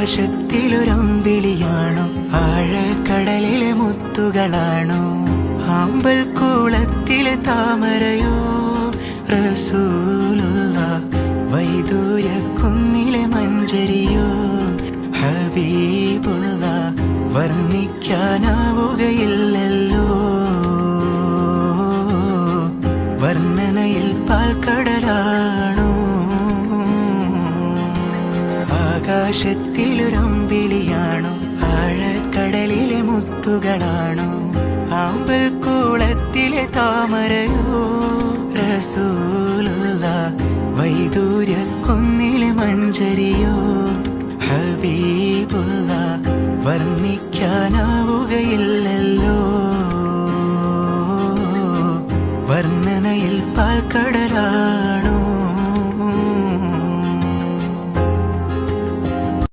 ആകാശത്തിലൊരമ്പിളിയാണോ ആഴക്കടലിലെ മുത്തുകളാണോ ആമ്പൽ കൂളത്തിലെ താമരയോ റസൂലുള്ള വൈദൂര കുന്നിലെ മഞ്ചരിയോ ഹബീബുള്ള വർണ്ണിക്കാനാവുകയില്ലല്ലോ വർണ്ണനയിൽ പാൽക്കടലാണോ ആകാശത്തിലൊരമ്പിളിയാണോ ആഴക്കടലിലെ മുത്തുകളാണോ ആമ്പൽ കൂളത്തിലെ താമരയോ റസൂലുള്ള വൈദൂര കുന്നിലെ മഞ്ചരിയോ ഹബീബുള്ള വർണ്ണിക്കാനാവുകയില്ലല്ലോ വർണ്ണനയിൽ പാൽക്കടലാണോ